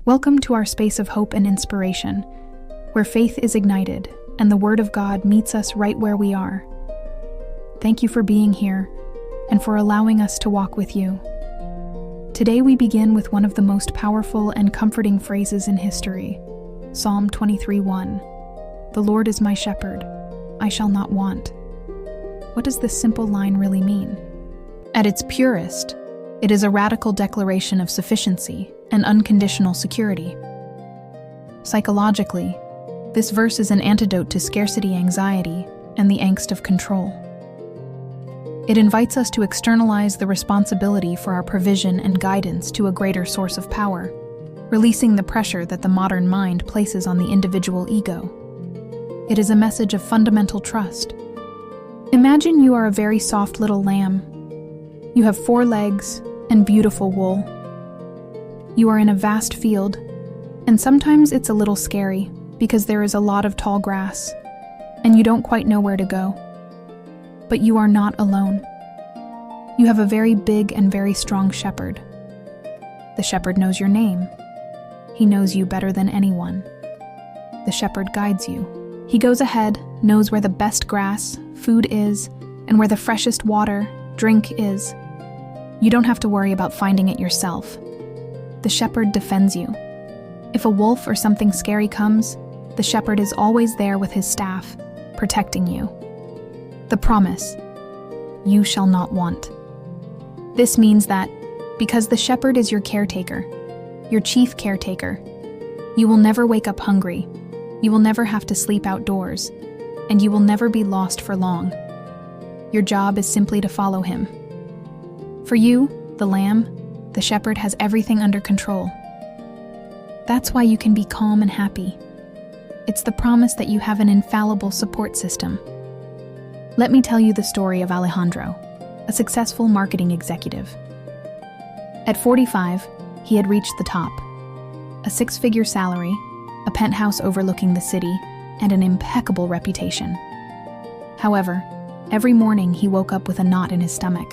Welcome to our space of hope and inspiration, where faith is ignited and the Word of God meets us right where we are. Thank you for being here and for allowing us to walk with you. Today we begin with one of the most powerful and comforting phrases in history, Psalm 23:1. "The Lord is my shepherd, I shall not want." What does this simple line really mean? At its purest, it is a radical declaration of sufficiency and unconditional security. Psychologically, this verse is an antidote to scarcity anxiety and the angst of control. It invites us to externalize the responsibility for our provision and guidance to a greater source of power, releasing the pressure that the modern mind places on the individual ego. It is a message of fundamental trust. Imagine you are a very soft little lamb. You have 4 legs and beautiful wool. You are in a vast field, and sometimes it's a little scary because there is a lot of tall grass, and you don't quite know where to go. But you are not alone. You have a very big and very strong shepherd. The shepherd knows your name. He knows you better than anyone. The shepherd guides you. He goes ahead, knows where the best grass, food is, and where the freshest water, drink is. You don't have to worry about finding it yourself. The shepherd defends you. If a wolf or something scary comes, the shepherd is always there with his staff, protecting you. The promise: you shall not want. This means that, because the shepherd is your caretaker, your chief caretaker, you will never wake up hungry, you will never have to sleep outdoors, and you will never be lost for long. Your job is simply to follow him. For you, the lamb, the shepherd has everything under control. That's why you can be calm and happy. It's the promise that you have an infallible support system. Let me tell you the story of Alejandro, a successful marketing executive. At 45, he had reached the top. A 6-figure salary, a penthouse overlooking the city, and an impeccable reputation. However, every morning he woke up with a knot in his stomach.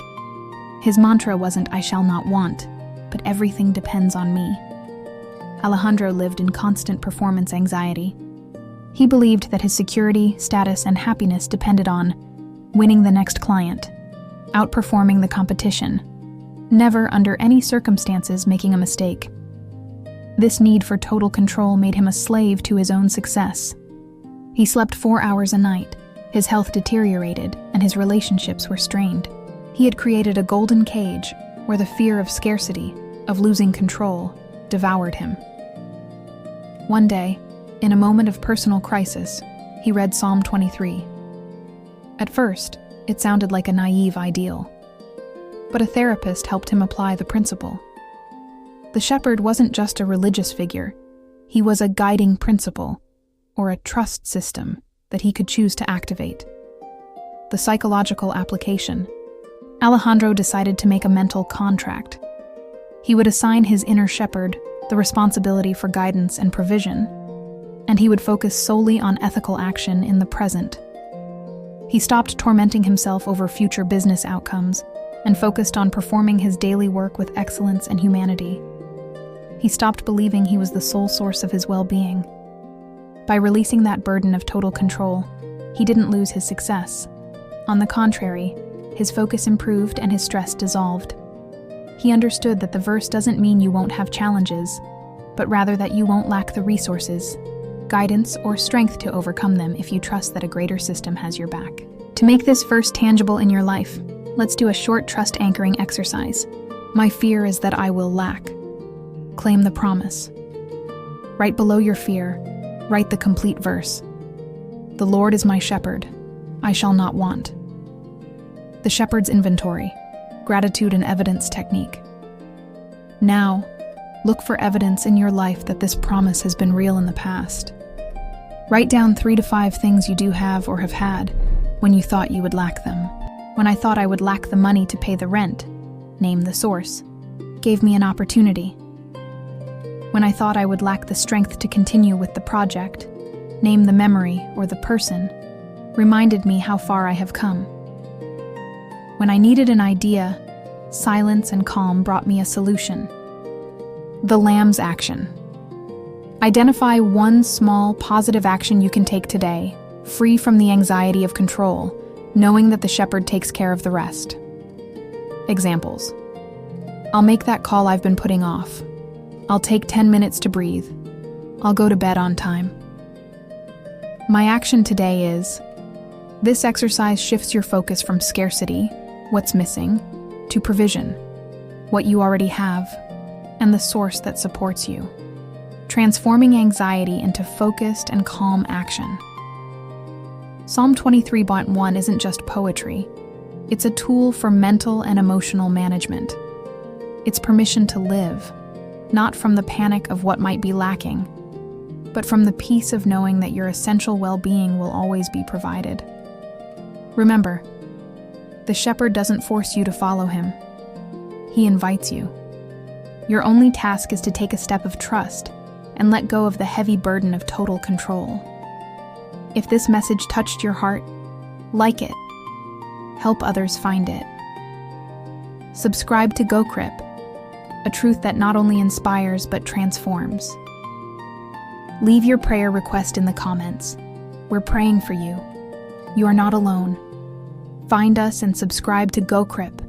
His mantra wasn't "I shall not want," but "everything depends on me." Alejandro lived in constant performance anxiety. He believed that his security, status, and happiness depended on winning the next client, outperforming the competition, never under any circumstances making a mistake. This need for total control made him a slave to his own success. He slept 4 hours a night, his health deteriorated, and his relationships were strained. He had created a golden cage where the fear of scarcity, of losing control, devoured him. One day, in a moment of personal crisis, he read Psalm 23. At first, it sounded like a naive ideal, but a therapist helped him apply the principle. The shepherd wasn't just a religious figure, he was a guiding principle, or a trust system that he could choose to activate. The psychological application: Alejandro decided to make a mental contract. He would assign his inner shepherd the responsibility for guidance and provision, and he would focus solely on ethical action in the present. He stopped tormenting himself over future business outcomes and focused on performing his daily work with excellence and humanity. He stopped believing he was the sole source of his well-being. By releasing that burden of total control, he didn't lose his success. On the contrary, his focus improved and his stress dissolved. He understood that the verse doesn't mean you won't have challenges, but rather that you won't lack the resources, guidance, or strength to overcome them if you trust that a greater system has your back. To make this verse tangible in your life, let's do a short trust anchoring exercise. My fear is that I will lack. Claim the promise. Right below your fear, write the complete verse. The Lord is my shepherd, I shall not want. The shepherd's inventory, gratitude and evidence technique. Now, look for evidence in your life that this promise has been real in the past. Write down 3 to 5 things you do have or have had when you thought you would lack them. When I thought I would lack the money to pay the rent, name the source, gave me an opportunity. When I thought I would lack the strength to continue with the project, name the memory or the person, reminded me how far I have come. When I needed an idea, silence and calm brought me a solution. The lamb's action. Identify one small, positive action you can take today, free from the anxiety of control, knowing that the shepherd takes care of the rest. Examples. I'll make that call I've been putting off. I'll take 10 minutes to breathe. I'll go to bed on time. My action today is, this exercise shifts your focus from scarcity, what's missing, to provision, what you already have, and the source that supports you, transforming anxiety into focused and calm action. Psalm 23:1 isn't just poetry. It's a tool for mental and emotional management. It's permission to live, not from the panic of what might be lacking, but from the peace of knowing that your essential well-being will always be provided. Remember, the shepherd doesn't force you to follow him. He invites you. Your only task is to take a step of trust and let go of the heavy burden of total control. If this message touched your heart, like it. Help others find it. Subscribe to Gokrip, a truth that not only inspires but transforms. Leave your prayer request in the comments. We're praying for you. You are not alone. Find us and subscribe to Gokrip.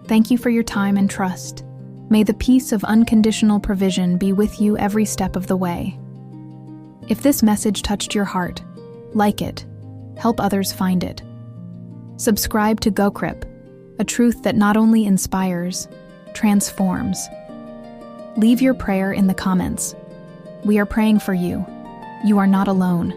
Thank you for your time and trust. May the peace of unconditional provision be with you every step of the way. If this message touched your heart, like it. Help others find it. Subscribe to Gokrip, a truth that not only inspires, transforms. Leave your prayer in the comments. We are praying for you. You are not alone.